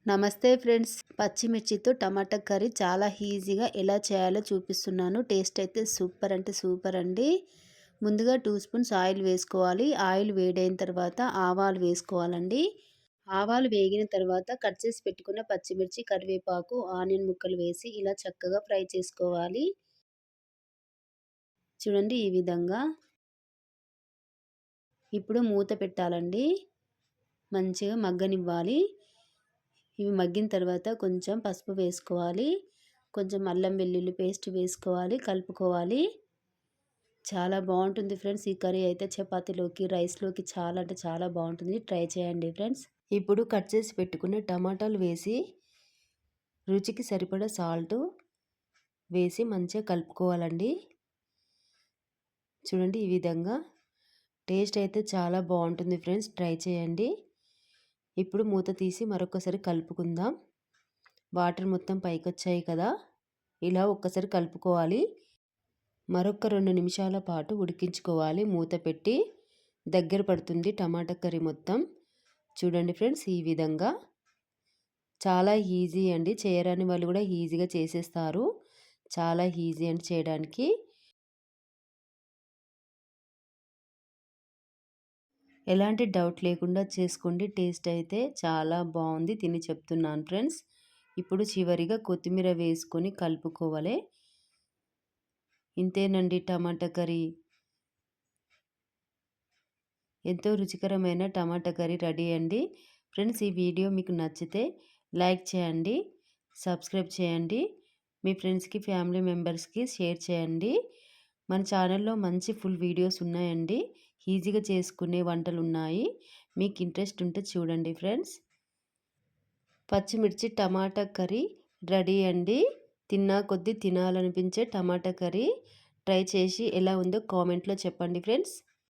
నమస్తే ఫ్రెండ్స్, పచ్చిమిర్చితో టమాటా కర్రీ చాలా ఈజీగా ఎలా చేయాలో చూపిస్తున్నాను. టేస్ట్ అయితే సూపర్ అంటే సూపర్ అండి. ముందుగా 2 స్పూన్స్ ఆయిల్ వేసుకోవాలి. ఆయిల్ వేడైన తర్వాత ఆవాలు వేసుకోవాలండి. ఆవాలు వేగిన తర్వాత కట్ చేసి పెట్టుకున్న పచ్చిమిర్చి, కరివేపాకు, ఆనియన్ ముక్కలు వేసి ఇలా చక్కగా ఫ్రై చేసుకోవాలి. చూడండి ఈ విధంగా. ఇప్పుడు మూత పెట్టాలండి. మంచిగా మగ్గనివ్వాలి. ఇవి మగ్గిన తర్వాత కొంచెం పసుపు వేసుకోవాలి. కొంచెం అల్లం వెల్లుల్లి పేస్ట్ వేసుకోవాలి. కలుపుకోవాలి. చాలా బాగుంటుంది ఫ్రెండ్స్. ఈ కర్రీ అయితే చపాతీలోకి, రైస్లోకి చాలా అంటే చాలా బాగుంటుంది. ట్రై చేయండి ఫ్రెండ్స్. ఇప్పుడు కట్ చేసి పెట్టుకున్న టమాటాలు వేసి రుచికి సరిపడా సాల్ట్ వేసి మంచిగా కలుపుకోవాలండి. చూడండి ఈ విధంగా. టేస్ట్ అయితే చాలా బాగుంటుంది ఫ్రెండ్స్. ట్రై చేయండి. ఇప్పుడు మూత తీసి మరొకసారి కలుపుకుందాం. వాటర్ మొత్తం పైకొచ్చాయి కదా, ఇలా ఒక్కసారి కలుపుకోవాలి. మరొక 2 నిమిషాల పాటు ఉడికించుకోవాలి మూత పెట్టి. దగ్గర పడుతుంది టమాటా కర్రీ మొత్తం. చూడండి ఫ్రెండ్స్ ఈ విధంగా. చాలా ఈజీ అండి. చేయరాని వాళ్ళు కూడా ఈజీగా చేసేస్తారు. చాలా ఈజీ అండి చేయడానికి. ఎలాంటి డౌట్ లేకుండా చేసుకోండి. టేస్ట్ అయితే చాలా బాగుంది. తిని చెప్తున్నాను ఫ్రెండ్స్. ఇప్పుడు చివరిగా కొత్తిమీర వేసుకొని కలుపుకోవాలి. ఇంతేనండి టమాటా కర్రీ. ఎంతో రుచికరమైన టమాటా కర్రీ రెడీ అండి. ఫ్రెండ్స్ ఈ వీడియో మీకు నచ్చితే లైక్ చేయండి, సబ్స్క్రైబ్ చేయండి, మీ ఫ్రెండ్స్కి, ఫ్యామిలీ మెంబర్స్కి షేర్ చేయండి. మన ఛానల్లో మంచి ఫుల్ వీడియోస్ ఉన్నాయండి. ఈజీగా చేసుకునే వంటలు ఉన్నాయి. మీకు ఇంట్రెస్ట్ ఉంటే చూడండి ఫ్రెండ్స్. పచ్చిమిర్చి టమాటా కర్రీ రెడీ అండి. తిన్నా కొద్దీ తినాలనిపించే టమాటా కర్రీ. ట్రై చేసి ఎలా ఉందో కామెంట్లో చెప్పండి ఫ్రెండ్స్.